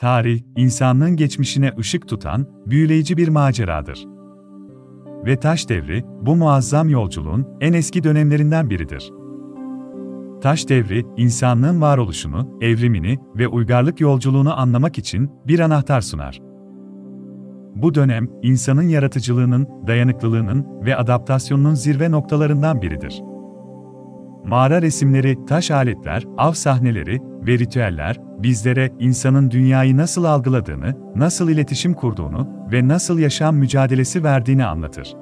Tarih, insanlığın geçmişine ışık tutan, büyüleyici bir maceradır. Ve Taş Devri, bu muazzam yolculuğun en eski dönemlerinden biridir. Taş Devri, insanlığın varoluşunu, evrimini ve uygarlık yolculuğunu anlamak için bir anahtar sunar. Bu dönem, insanın yaratıcılığının, dayanıklılığının ve adaptasyonunun zirve noktalarından biridir. Mağara resimleri, taş aletler, av sahneleri ve ritüeller, bizlere insanın dünyayı nasıl algıladığını, nasıl iletişim kurduğunu ve nasıl yaşam mücadelesi verdiğini anlatır.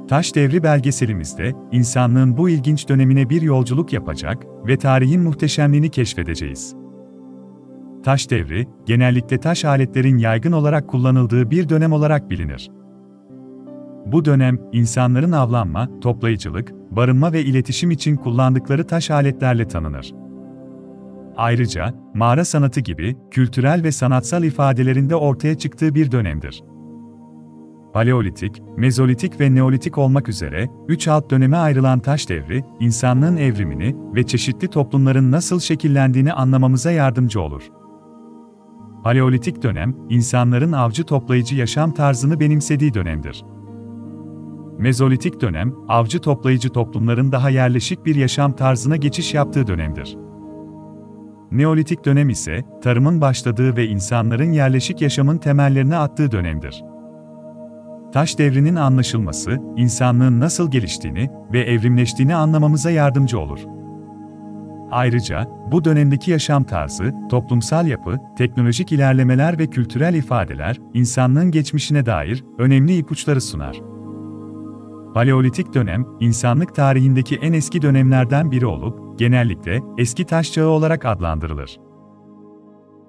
Taş Devri belgeselimizde, insanlığın bu ilginç dönemine bir yolculuk yapacak ve tarihin muhteşemliğini keşfedeceğiz. Taş Devri, genellikle taş aletlerin yaygın olarak kullanıldığı bir dönem olarak bilinir. Bu dönem, insanların avlanma, toplayıcılık, barınma ve iletişim için kullandıkları taş aletlerle tanınır. Ayrıca, mağara sanatı gibi kültürel ve sanatsal ifadelerinde ortaya çıktığı bir dönemdir. Paleolitik, Mezolitik ve Neolitik olmak üzere 3 alt döneme ayrılan Taş Devri, insanlığın evrimini ve çeşitli toplumların nasıl şekillendiğini anlamamıza yardımcı olur. Paleolitik dönem, insanların avcı-toplayıcı yaşam tarzını benimsediği dönemdir. Mezolitik dönem, avcı-toplayıcı toplumların daha yerleşik bir yaşam tarzına geçiş yaptığı dönemdir. Neolitik dönem ise, tarımın başladığı ve insanların yerleşik yaşamın temellerini attığı dönemdir. Taş Devri'nin anlaşılması, insanlığın nasıl geliştiğini ve evrimleştiğini anlamamıza yardımcı olur. Ayrıca, bu dönemdeki yaşam tarzı, toplumsal yapı, teknolojik ilerlemeler ve kültürel ifadeler, insanlığın geçmişine dair önemli ipuçları sunar. Paleolitik dönem, insanlık tarihindeki en eski dönemlerden biri olup, genellikle eski taş çağı olarak adlandırılır.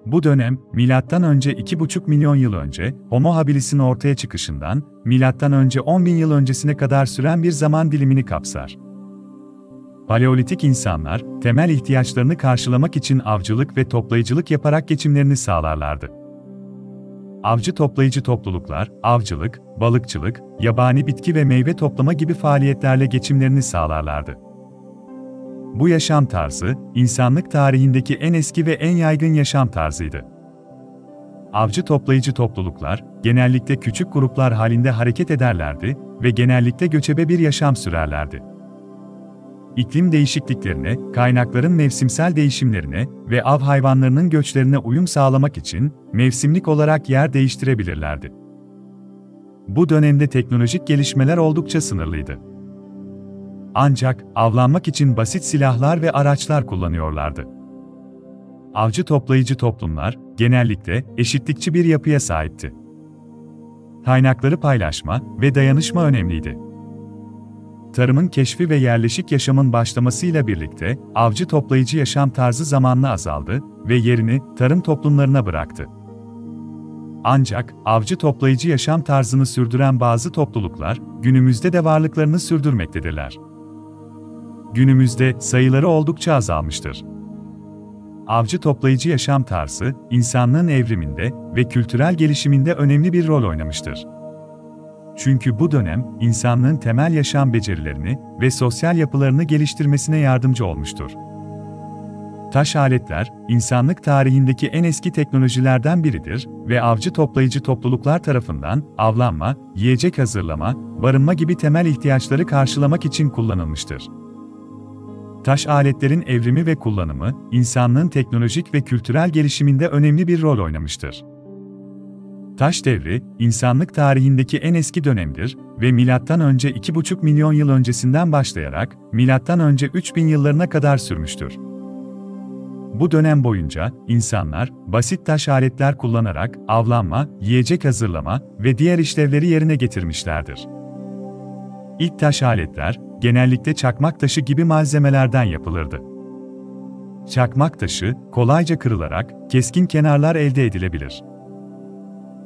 Bu dönem, M.Ö. 2,5 milyon yıl önce, Homo habilis'in ortaya çıkışından, M.Ö. 10.000 yıl öncesine kadar süren bir zaman dilimini kapsar. Paleolitik insanlar, temel ihtiyaçlarını karşılamak için avcılık ve toplayıcılık yaparak geçimlerini sağlarlardı. Avcı-toplayıcı topluluklar, avcılık, balıkçılık, yabani bitki ve meyve toplama gibi faaliyetlerle geçimlerini sağlarlardı. Bu yaşam tarzı, insanlık tarihindeki en eski ve en yaygın yaşam tarzıydı. Avcı-toplayıcı topluluklar, genellikle küçük gruplar halinde hareket ederlerdi ve genellikle göçebe bir yaşam sürerlerdi. İklim değişikliklerine, kaynakların mevsimsel değişimlerine ve av hayvanlarının göçlerine uyum sağlamak için mevsimlik olarak yer değiştirebilirlerdi. Bu dönemde teknolojik gelişmeler oldukça sınırlıydı. Ancak avlanmak için basit silahlar ve araçlar kullanıyorlardı. Avcı-toplayıcı toplumlar genellikle eşitlikçi bir yapıya sahipti. Kaynakları paylaşma ve dayanışma önemliydi. Tarımın keşfi ve yerleşik yaşamın başlamasıyla birlikte, avcı-toplayıcı yaşam tarzı zamanla azaldı ve yerini tarım toplumlarına bıraktı. Ancak, avcı-toplayıcı yaşam tarzını sürdüren bazı topluluklar, günümüzde de varlıklarını sürdürmektedirler. Günümüzde sayıları oldukça azalmıştır. Avcı-toplayıcı yaşam tarzı, insanlığın evriminde ve kültürel gelişiminde önemli bir rol oynamıştır. Çünkü bu dönem, insanlığın temel yaşam becerilerini ve sosyal yapılarını geliştirmesine yardımcı olmuştur. Taş aletler, insanlık tarihindeki en eski teknolojilerden biridir ve avcı-toplayıcı topluluklar tarafından avlanma, yiyecek hazırlama, barınma gibi temel ihtiyaçları karşılamak için kullanılmıştır. Taş aletlerin evrimi ve kullanımı, insanlığın teknolojik ve kültürel gelişiminde önemli bir rol oynamıştır. Taş Devri, insanlık tarihindeki en eski dönemdir ve M.Ö. 2,5 milyon yıl öncesinden başlayarak M.Ö. 3000 yıllarına kadar sürmüştür. Bu dönem boyunca insanlar basit taş aletler kullanarak avlanma, yiyecek hazırlama ve diğer işlevleri yerine getirmişlerdir. İlk taş aletler genellikle çakmak taşı gibi malzemelerden yapılırdı. Çakmak taşı kolayca kırılarak keskin kenarlar elde edilebilir.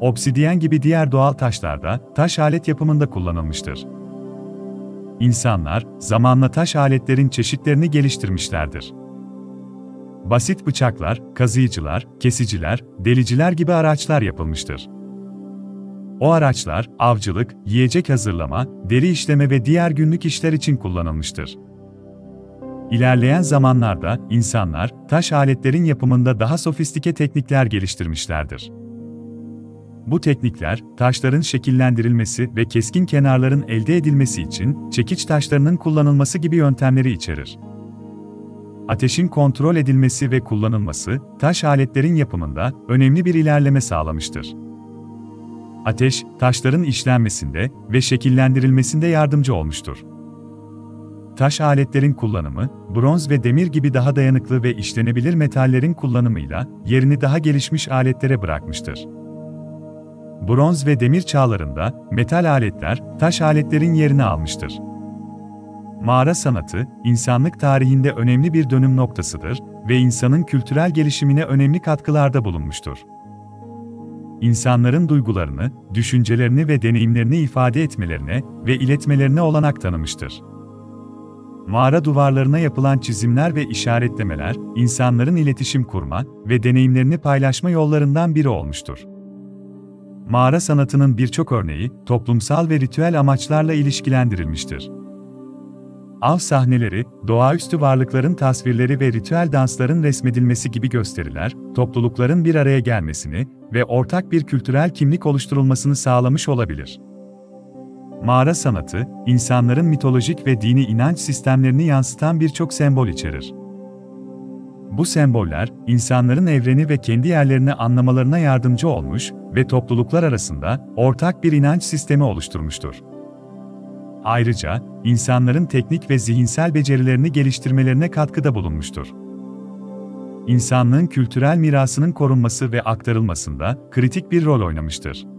Obsidiyen gibi diğer doğal taşlar da taş alet yapımında kullanılmıştır. İnsanlar zamanla taş aletlerin çeşitlerini geliştirmişlerdir. Basit bıçaklar, kazıyıcılar, kesiciler, deliciler gibi araçlar yapılmıştır. O araçlar avcılık, yiyecek hazırlama, deri işleme ve diğer günlük işler için kullanılmıştır. İlerleyen zamanlarda insanlar taş aletlerin yapımında daha sofistike teknikler geliştirmişlerdir. Bu teknikler, taşların şekillendirilmesi ve keskin kenarların elde edilmesi için çekiç taşlarının kullanılması gibi yöntemleri içerir. Ateşin kontrol edilmesi ve kullanılması, taş aletlerin yapımında önemli bir ilerleme sağlamıştır. Ateş, taşların işlenmesinde ve şekillendirilmesinde yardımcı olmuştur. Taş aletlerin kullanımı, bronz ve demir gibi daha dayanıklı ve işlenebilir metallerin kullanımıyla yerini daha gelişmiş aletlere bırakmıştır. Bronz ve demir çağlarında metal aletler taş aletlerin yerini almıştır. Mağara sanatı, insanlık tarihinde önemli bir dönüm noktasıdır ve insanın kültürel gelişimine önemli katkılarda bulunmuştur. İnsanların duygularını, düşüncelerini ve deneyimlerini ifade etmelerine ve iletmelerine olanak tanımıştır. Mağara duvarlarına yapılan çizimler ve işaretlemeler, insanların iletişim kurma ve deneyimlerini paylaşma yollarından biri olmuştur. Mağara sanatının birçok örneği, toplumsal ve ritüel amaçlarla ilişkilendirilmiştir. Av sahneleri, doğaüstü varlıkların tasvirleri ve ritüel dansların resmedilmesi gibi gösteriler, toplulukların bir araya gelmesini ve ortak bir kültürel kimlik oluşturulmasını sağlamış olabilir. Mağara sanatı, insanların mitolojik ve dini inanç sistemlerini yansıtan birçok sembol içerir. Bu semboller, insanların evreni ve kendi yerlerini anlamalarına yardımcı olmuş ve topluluklar arasında ortak bir inanç sistemi oluşturmuştur. Ayrıca, insanların teknik ve zihinsel becerilerini geliştirmelerine katkıda bulunmuştur. İnsanlığın kültürel mirasının korunması ve aktarılmasında kritik bir rol oynamıştır.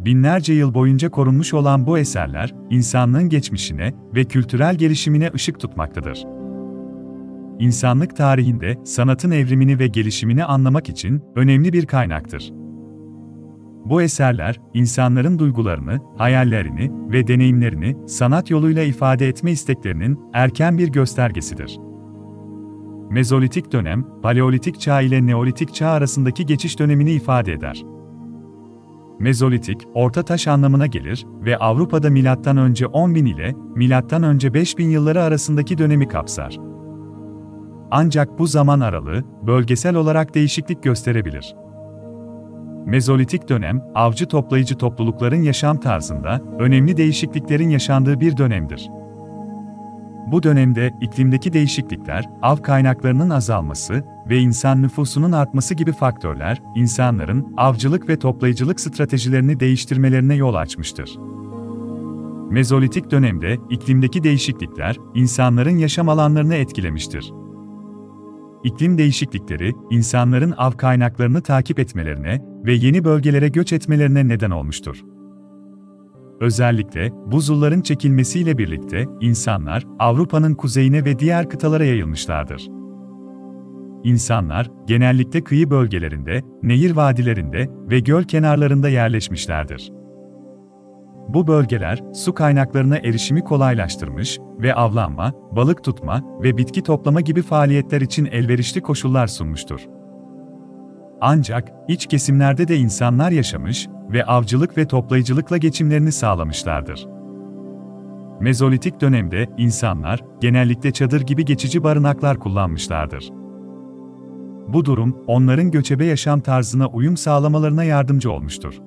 Binlerce yıl boyunca korunmuş olan bu eserler, insanlığın geçmişine ve kültürel gelişimine ışık tutmaktadır. İnsanlık tarihinde sanatın evrimini ve gelişimini anlamak için önemli bir kaynaktır. Bu eserler, insanların duygularını, hayallerini ve deneyimlerini sanat yoluyla ifade etme isteklerinin erken bir göstergesidir. Mezolitik dönem, Paleolitik çağ ile Neolitik çağ arasındaki geçiş dönemini ifade eder. Mezolitik, Orta Taş anlamına gelir ve Avrupa'da MÖ 10.000 ile MÖ 5000 yılları arasındaki dönemi kapsar. Ancak bu zaman aralığı, bölgesel olarak değişiklik gösterebilir. Mezolitik dönem, avcı-toplayıcı toplulukların yaşam tarzında önemli değişikliklerin yaşandığı bir dönemdir. Bu dönemde iklimdeki değişiklikler, av kaynaklarının azalması ve insan nüfusunun artması gibi faktörler, insanların avcılık ve toplayıcılık stratejilerini değiştirmelerine yol açmıştır. Mezolitik dönemde iklimdeki değişiklikler, insanların yaşam alanlarını etkilemiştir. İklim değişiklikleri, insanların av kaynaklarını takip etmelerine ve yeni bölgelere göç etmelerine neden olmuştur. Özellikle, buzulların çekilmesiyle birlikte, insanlar, Avrupa'nın kuzeyine ve diğer kıtalara yayılmışlardır. İnsanlar, genellikle kıyı bölgelerinde, nehir vadilerinde ve göl kenarlarında yerleşmişlerdir. Bu bölgeler, su kaynaklarına erişimi kolaylaştırmış ve avlanma, balık tutma ve bitki toplama gibi faaliyetler için elverişli koşullar sunmuştur. Ancak, iç kesimlerde de insanlar yaşamış ve avcılık ve toplayıcılıkla geçimlerini sağlamışlardır. Mezolitik dönemde insanlar, genellikle çadır gibi geçici barınaklar kullanmışlardır. Bu durum, onların göçebe yaşam tarzına uyum sağlamalarına yardımcı olmuştur.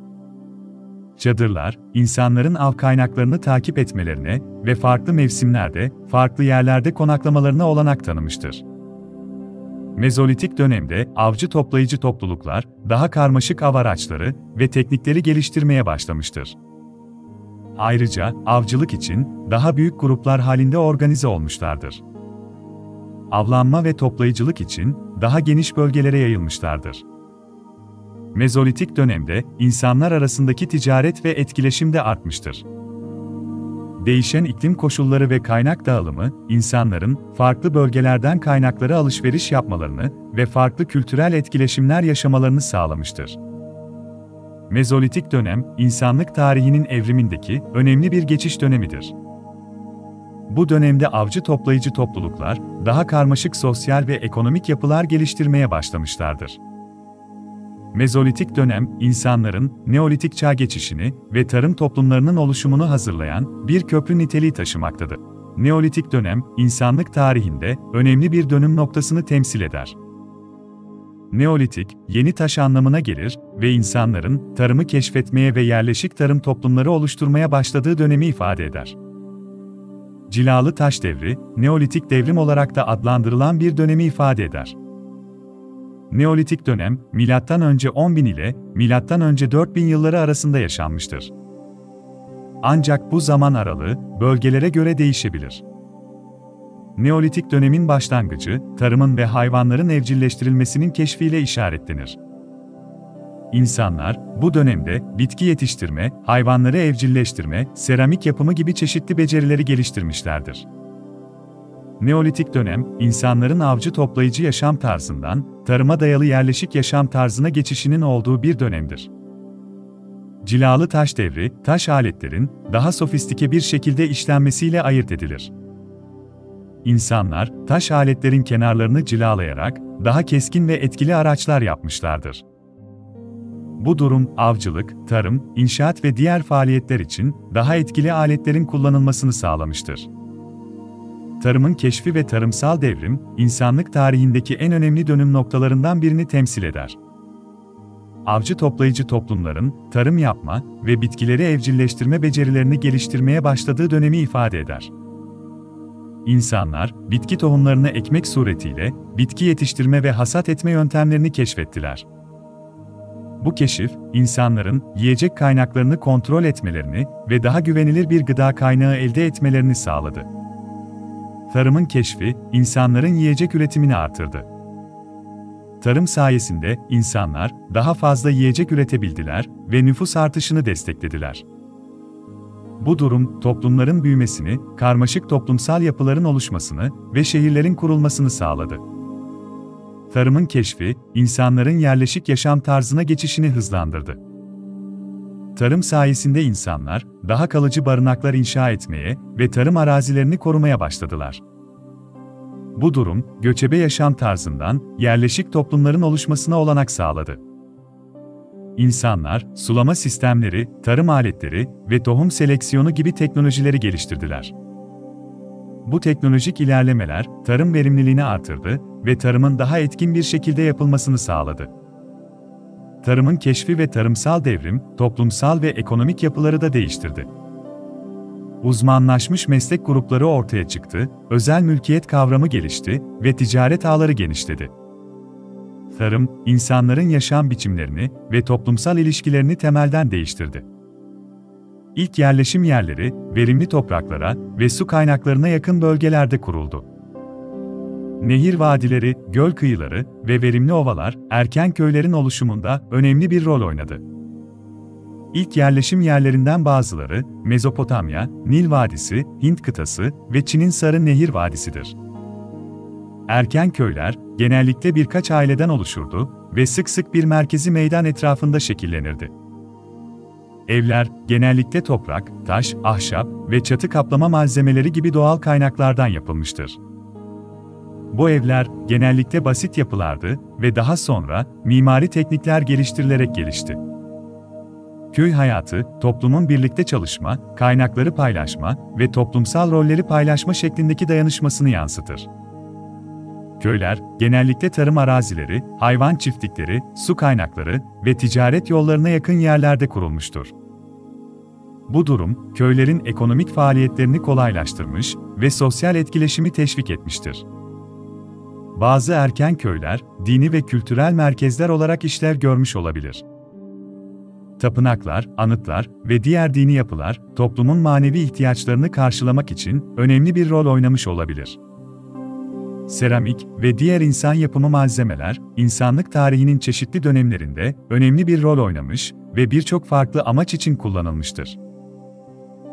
Çadırlar, insanların av kaynaklarını takip etmelerine ve farklı mevsimlerde, farklı yerlerde konaklamalarına olanak tanımıştır. Mezolitik dönemde avcı-toplayıcı topluluklar, daha karmaşık av araçları ve teknikleri geliştirmeye başlamıştır. Ayrıca, avcılık için daha büyük gruplar halinde organize olmuşlardır. Avlanma ve toplayıcılık için daha geniş bölgelere yayılmışlardır. Mezolitik dönemde insanlar arasındaki ticaret ve etkileşim de artmıştır. Değişen iklim koşulları ve kaynak dağılımı, insanların farklı bölgelerden kaynaklara alışveriş yapmalarını ve farklı kültürel etkileşimler yaşamalarını sağlamıştır. Mezolitik dönem, insanlık tarihinin evrimindeki önemli bir geçiş dönemidir. Bu dönemde avcı-toplayıcı topluluklar, daha karmaşık sosyal ve ekonomik yapılar geliştirmeye başlamışlardır. Mezolitik dönem, insanların Neolitik çağ geçişini ve tarım toplumlarının oluşumunu hazırlayan bir köprü niteliği taşımaktadır. Neolitik dönem, insanlık tarihinde önemli bir dönüm noktasını temsil eder. Neolitik, yeni taş anlamına gelir ve insanların tarımı keşfetmeye ve yerleşik tarım toplumları oluşturmaya başladığı dönemi ifade eder. Cilalı Taş Devri, Neolitik devrim olarak da adlandırılan bir dönemi ifade eder. Neolitik dönem, MÖ 10.000 ile MÖ 4000 yılları arasında yaşanmıştır. Ancak bu zaman aralığı, bölgelere göre değişebilir. Neolitik dönemin başlangıcı, tarımın ve hayvanların evcilleştirilmesinin keşfiyle işaretlenir. İnsanlar, bu dönemde bitki yetiştirme, hayvanları evcilleştirme, seramik yapımı gibi çeşitli becerileri geliştirmişlerdir. Neolitik dönem, insanların avcı-toplayıcı yaşam tarzından, tarıma dayalı yerleşik yaşam tarzına geçişinin olduğu bir dönemdir. Cilalı Taş Devri, taş aletlerin daha sofistike bir şekilde işlenmesiyle ayırt edilir. İnsanlar, taş aletlerin kenarlarını cilalayarak, daha keskin ve etkili araçlar yapmışlardır. Bu durum, avcılık, tarım, inşaat ve diğer faaliyetler için daha etkili aletlerin kullanılmasını sağlamıştır. Tarımın keşfi ve tarımsal devrim, insanlık tarihindeki en önemli dönüm noktalarından birini temsil eder. Avcı-toplayıcı toplumların, tarım yapma ve bitkileri evcilleştirme becerilerini geliştirmeye başladığı dönemi ifade eder. İnsanlar, bitki tohumlarını ekmek suretiyle, bitki yetiştirme ve hasat etme yöntemlerini keşfettiler. Bu keşif, insanların yiyecek kaynaklarını kontrol etmelerini ve daha güvenilir bir gıda kaynağı elde etmelerini sağladı. Tarımın keşfi, insanların yiyecek üretimini artırdı. Tarım sayesinde insanlar daha fazla yiyecek üretebildiler ve nüfus artışını desteklediler. Bu durum, toplumların büyümesini, karmaşık toplumsal yapıların oluşmasını ve şehirlerin kurulmasını sağladı. Tarımın keşfi, insanların yerleşik yaşam tarzına geçişini hızlandırdı. Tarım sayesinde insanlar, daha kalıcı barınaklar inşa etmeye ve tarım arazilerini korumaya başladılar. Bu durum, göçebe yaşam tarzından yerleşik toplumların oluşmasına olanak sağladı. İnsanlar, sulama sistemleri, tarım aletleri ve tohum seleksiyonu gibi teknolojileri geliştirdiler. Bu teknolojik ilerlemeler, tarım verimliliğini artırdı ve tarımın daha etkin bir şekilde yapılmasını sağladı. Tarımın keşfi ve tarımsal devrim, toplumsal ve ekonomik yapıları da değiştirdi. Uzmanlaşmış meslek grupları ortaya çıktı, özel mülkiyet kavramı gelişti ve ticaret ağları genişledi. Tarım, insanların yaşam biçimlerini ve toplumsal ilişkilerini temelden değiştirdi. İlk yerleşim yerleri, verimli topraklara ve su kaynaklarına yakın bölgelerde kuruldu. Nehir vadileri, göl kıyıları ve verimli ovalar, erken köylerin oluşumunda önemli bir rol oynadı. İlk yerleşim yerlerinden bazıları, Mezopotamya, Nil Vadisi, Hint kıtası ve Çin'in Sarı Nehir Vadisi'dir. Erken köyler, genellikle birkaç aileden oluşurdu ve sık sık bir merkezi meydan etrafında şekillenirdi. Evler, genellikle toprak, taş, ahşap ve çatı kaplama malzemeleri gibi doğal kaynaklardan yapılmıştır. Bu evler, genellikle basit yapılardı ve daha sonra, mimari teknikler geliştirilerek gelişti. Köy hayatı, toplumun birlikte çalışma, kaynakları paylaşma ve toplumsal rolleri paylaşma şeklindeki dayanışmasını yansıtır. Köyler, genellikle tarım arazileri, hayvan çiftlikleri, su kaynakları ve ticaret yollarına yakın yerlerde kurulmuştur. Bu durum, köylerin ekonomik faaliyetlerini kolaylaştırmış ve sosyal etkileşimi teşvik etmiştir. Bazı erken köyler, dini ve kültürel merkezler olarak işlev görmüş olabilir. Tapınaklar, anıtlar ve diğer dini yapılar, toplumun manevi ihtiyaçlarını karşılamak için önemli bir rol oynamış olabilir. Seramik ve diğer insan yapımı malzemeler, insanlık tarihinin çeşitli dönemlerinde önemli bir rol oynamış ve birçok farklı amaç için kullanılmıştır.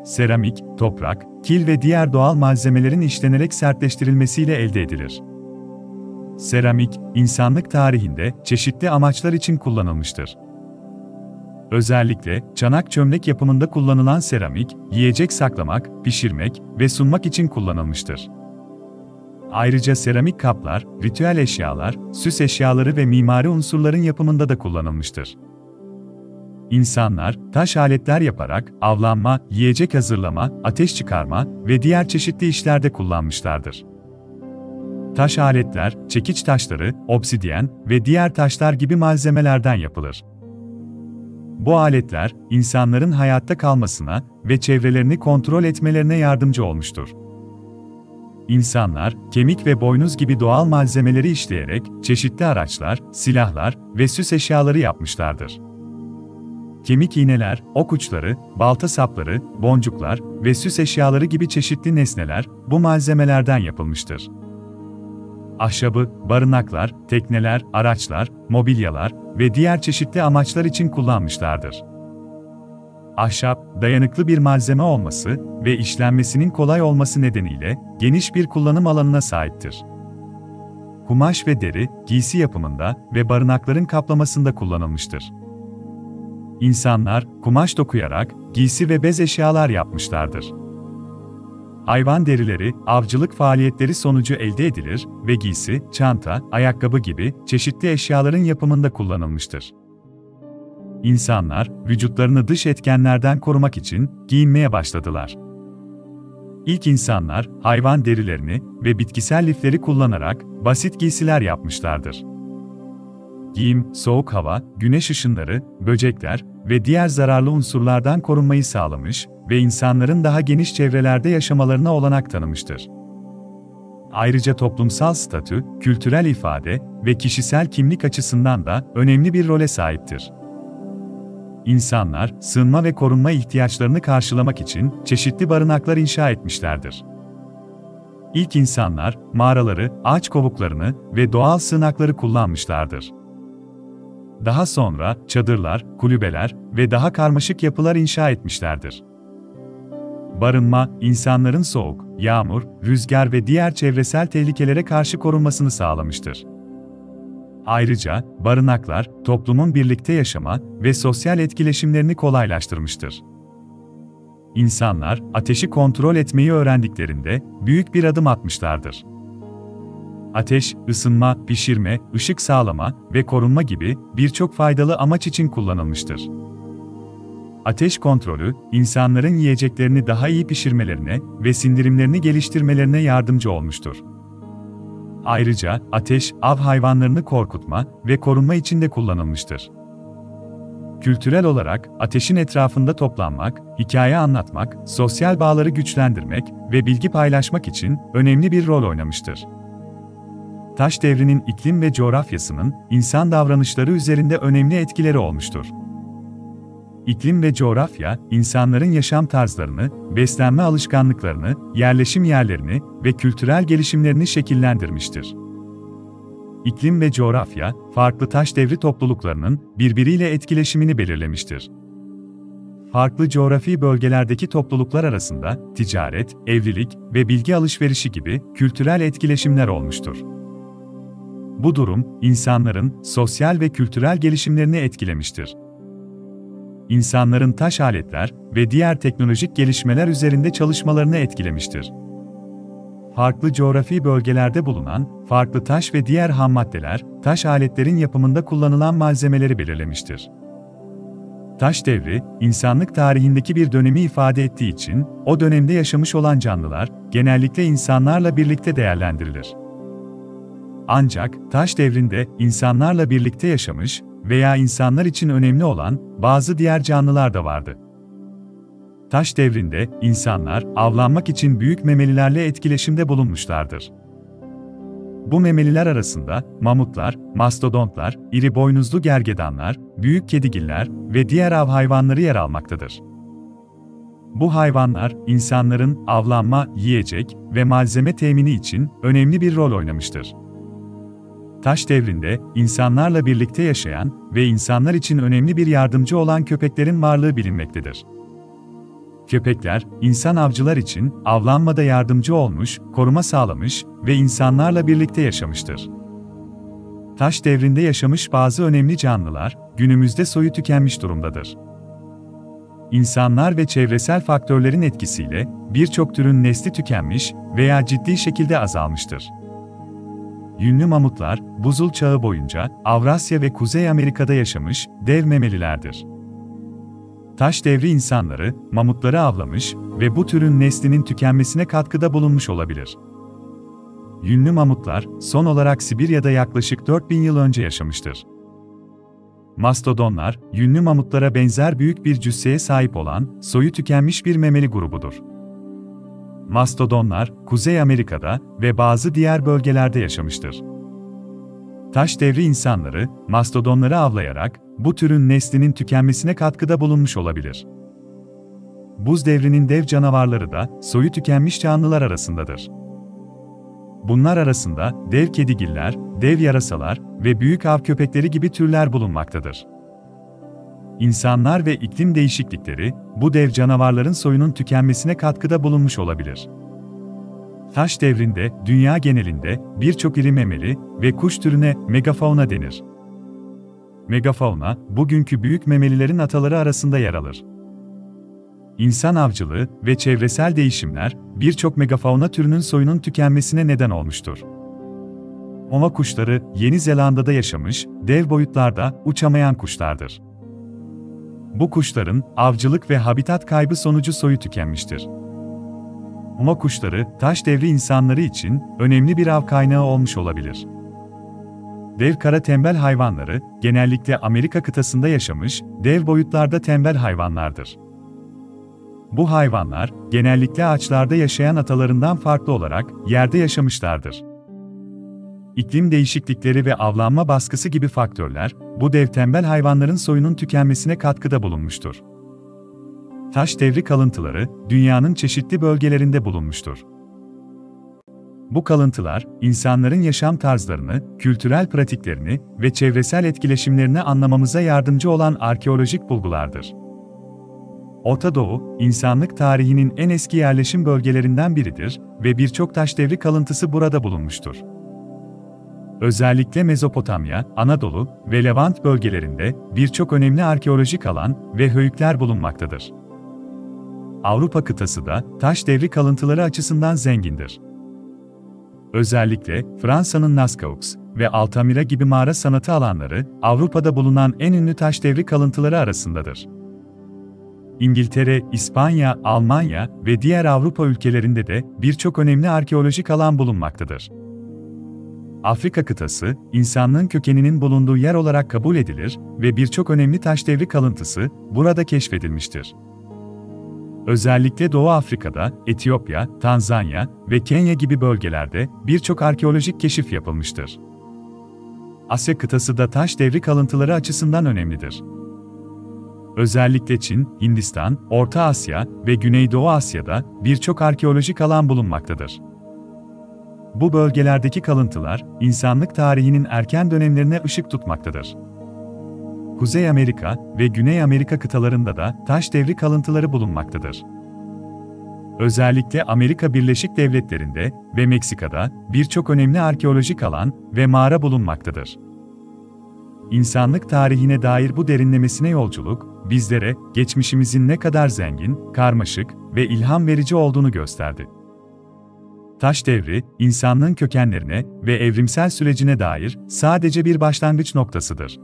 Seramik, toprak, kil ve diğer doğal malzemelerin işlenerek sertleştirilmesiyle elde edilir. Seramik, insanlık tarihinde çeşitli amaçlar için kullanılmıştır. Özellikle çanak çömlek yapımında kullanılan seramik, yiyecek saklamak, pişirmek ve sunmak için kullanılmıştır. Ayrıca seramik kaplar, ritüel eşyalar, süs eşyaları ve mimari unsurların yapımında da kullanılmıştır. İnsanlar, taş aletler yaparak avlanma, yiyecek hazırlama, ateş çıkarma ve diğer çeşitli işlerde kullanmışlardır. Taş aletler, çekiç taşları, obsidyen ve diğer taşlar gibi malzemelerden yapılır. Bu aletler, insanların hayatta kalmasına ve çevrelerini kontrol etmelerine yardımcı olmuştur. İnsanlar, kemik ve boynuz gibi doğal malzemeleri işleyerek çeşitli araçlar, silahlar ve süs eşyaları yapmışlardır. Kemik iğneler, ok uçları, balta sapları, boncuklar ve süs eşyaları gibi çeşitli nesneler bu malzemelerden yapılmıştır. Ahşabı, barınaklar, tekneler, araçlar, mobilyalar ve diğer çeşitli amaçlar için kullanmışlardır. Ahşap, dayanıklı bir malzeme olması ve işlenmesinin kolay olması nedeniyle geniş bir kullanım alanına sahiptir. Kumaş ve deri, giysi yapımında ve barınakların kaplamasında kullanılmıştır. İnsanlar, kumaş dokuyarak giysi ve bez eşyalar yapmışlardır. Hayvan derileri, avcılık faaliyetleri sonucu elde edilir ve giysi, çanta, ayakkabı gibi çeşitli eşyaların yapımında kullanılmıştır. İnsanlar, vücutlarını dış etkenlerden korumak için giyinmeye başladılar. İlk insanlar, hayvan derilerini ve bitkisel lifleri kullanarak basit giysiler yapmışlardır. Giyim, soğuk hava, güneş ışınları, böcekler ve diğer zararlı unsurlardan korunmayı sağlamış ve insanların daha geniş çevrelerde yaşamalarına olanak tanımıştır. Ayrıca toplumsal statü, kültürel ifade ve kişisel kimlik açısından da önemli bir role sahiptir. İnsanlar, sığınma ve korunma ihtiyaçlarını karşılamak için çeşitli barınaklar inşa etmişlerdir. İlk insanlar, mağaraları, ağaç kovuklarını ve doğal sığınakları kullanmışlardır. Daha sonra, çadırlar, kulübeler ve daha karmaşık yapılar inşa etmişlerdir. Barınma, insanların soğuk, yağmur, rüzgar ve diğer çevresel tehlikelere karşı korunmasını sağlamıştır. Ayrıca, barınaklar, toplumun birlikte yaşama ve sosyal etkileşimlerini kolaylaştırmıştır. İnsanlar, ateşi kontrol etmeyi öğrendiklerinde büyük bir adım atmışlardır. Ateş, ısınma, pişirme, ışık sağlama ve korunma gibi birçok faydalı amaç için kullanılmıştır. Ateş kontrolü, insanların yiyeceklerini daha iyi pişirmelerine ve sindirimlerini geliştirmelerine yardımcı olmuştur. Ayrıca, ateş, av hayvanlarını korkutma ve korunma için de kullanılmıştır. Kültürel olarak, ateşin etrafında toplanmak, hikaye anlatmak, sosyal bağları güçlendirmek ve bilgi paylaşmak için önemli bir rol oynamıştır. Taş devrinin iklim ve coğrafyasının insan davranışları üzerinde önemli etkileri olmuştur. İklim ve coğrafya, insanların yaşam tarzlarını, beslenme alışkanlıklarını, yerleşim yerlerini ve kültürel gelişimlerini şekillendirmiştir. İklim ve coğrafya, farklı taş devri topluluklarının birbiriyle etkileşimini belirlemiştir. Farklı coğrafi bölgelerdeki topluluklar arasında ticaret, evlilik ve bilgi alışverişi gibi kültürel etkileşimler olmuştur. Bu durum, insanların sosyal ve kültürel gelişimlerini etkilemiştir. İnsanların taş aletler ve diğer teknolojik gelişmeler üzerinde çalışmalarını etkilemiştir. Farklı coğrafi bölgelerde bulunan farklı taş ve diğer hammaddeler, taş aletlerin yapımında kullanılan malzemeleri belirlemiştir. Taş devri, insanlık tarihindeki bir dönemi ifade ettiği için, o dönemde yaşamış olan canlılar, genellikle insanlarla birlikte değerlendirilir. Ancak, taş devrinde insanlarla birlikte yaşamış veya insanlar için önemli olan bazı diğer canlılar da vardı. Taş devrinde insanlar avlanmak için büyük memelilerle etkileşimde bulunmuşlardır. Bu memeliler arasında mamutlar, mastodontlar, iri boynuzlu gergedanlar, büyük kedigiller ve diğer av hayvanları yer almaktadır. Bu hayvanlar insanların avlanma, yiyecek ve malzeme temini için önemli bir rol oynamıştır. Taş devrinde, insanlarla birlikte yaşayan ve insanlar için önemli bir yardımcı olan köpeklerin varlığı bilinmektedir. Köpekler, insan avcılar için avlanmada yardımcı olmuş, koruma sağlamış ve insanlarla birlikte yaşamıştır. Taş devrinde yaşamış bazı önemli canlılar, günümüzde soyu tükenmiş durumdadır. İnsanlar ve çevresel faktörlerin etkisiyle birçok türün nesli tükenmiş veya ciddi şekilde azalmıştır. Yünlü mamutlar, buzul çağı boyunca Avrasya ve Kuzey Amerika'da yaşamış dev memelilerdir. taş devri insanları, mamutları avlamış ve bu türün neslinin tükenmesine katkıda bulunmuş olabilir. Yünlü mamutlar, son olarak Sibirya'da yaklaşık 4000 yıl önce yaşamıştır. Mastodonlar, yünlü mamutlara benzer büyük bir cüsseye sahip olan, soyu tükenmiş bir memeli grubudur. Mastodonlar, Kuzey Amerika'da ve bazı diğer bölgelerde yaşamıştır. Taş devri insanları, mastodonları avlayarak, bu türün neslinin tükenmesine katkıda bulunmuş olabilir. Buz devrinin dev canavarları da, soyu tükenmiş canlılar arasındadır. Bunlar arasında, dev kedigiller, dev yarasalar ve büyük av köpekleri gibi türler bulunmaktadır. İnsanlar ve iklim değişiklikleri, bu dev canavarların soyunun tükenmesine katkıda bulunmuş olabilir. Taş devrinde, dünya genelinde, birçok iri memeli ve kuş türüne megafauna denir. Megafauna, bugünkü büyük memelilerin ataları arasında yer alır. İnsan avcılığı ve çevresel değişimler, birçok megafauna türünün soyunun tükenmesine neden olmuştur. Ova kuşları, Yeni Zelanda'da yaşamış, dev boyutlarda uçamayan kuşlardır. Bu kuşların, avcılık ve habitat kaybı sonucu soyu tükenmiştir. Ova kuşları, taş devri insanları için önemli bir av kaynağı olmuş olabilir. Dev kara tembel hayvanları, genellikle Amerika kıtasında yaşamış, dev boyutlarda tembel hayvanlardır. Bu hayvanlar, genellikle ağaçlarda yaşayan atalarından farklı olarak, yerde yaşamışlardır. İklim değişiklikleri ve avlanma baskısı gibi faktörler, bu dev tembel hayvanların soyunun tükenmesine katkıda bulunmuştur. Taş devri kalıntıları, dünyanın çeşitli bölgelerinde bulunmuştur. Bu kalıntılar, insanların yaşam tarzlarını, kültürel pratiklerini ve çevresel etkileşimlerini anlamamıza yardımcı olan arkeolojik bulgulardır. Orta Doğu, insanlık tarihinin en eski yerleşim bölgelerinden biridir ve birçok taş devri kalıntısı burada bulunmuştur. Özellikle Mezopotamya, Anadolu ve Levant bölgelerinde birçok önemli arkeolojik alan ve höyükler bulunmaktadır. Avrupa kıtası da taş devri kalıntıları açısından zengindir. Özellikle Fransa'nın Lascaux ve Altamira gibi mağara sanatı alanları Avrupa'da bulunan en ünlü taş devri kalıntıları arasındadır. İngiltere, İspanya, Almanya ve diğer Avrupa ülkelerinde de birçok önemli arkeolojik alan bulunmaktadır. Afrika kıtası, insanlığın kökeninin bulunduğu yer olarak kabul edilir ve birçok önemli taş devri kalıntısı burada keşfedilmiştir. Özellikle Doğu Afrika'da, Etiyopya, Tanzanya ve Kenya gibi bölgelerde birçok arkeolojik keşif yapılmıştır. Asya kıtası da taş devri kalıntıları açısından önemlidir. Özellikle Çin, Hindistan, Orta Asya ve Güneydoğu Asya'da birçok arkeolojik alan bulunmaktadır. Bu bölgelerdeki kalıntılar, insanlık tarihinin erken dönemlerine ışık tutmaktadır. Kuzey Amerika ve Güney Amerika kıtalarında da taş devri kalıntıları bulunmaktadır. Özellikle Amerika Birleşik Devletleri'nde ve Meksika'da birçok önemli arkeolojik alan ve mağara bulunmaktadır. İnsanlık tarihine dair bu derinlemesine yolculuk, bizlere geçmişimizin ne kadar zengin, karmaşık ve ilham verici olduğunu gösterdi. Taş devri, insanlığın kökenlerine ve evrimsel sürecine dair sadece bir başlangıç noktasıdır.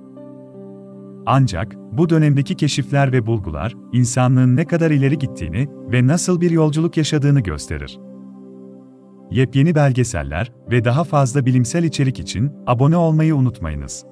Ancak, bu dönemdeki keşifler ve bulgular, insanlığın ne kadar ileri gittiğini ve nasıl bir yolculuk yaşadığını gösterir. Yepyeni belgeseller ve daha fazla bilimsel içerik için abone olmayı unutmayınız.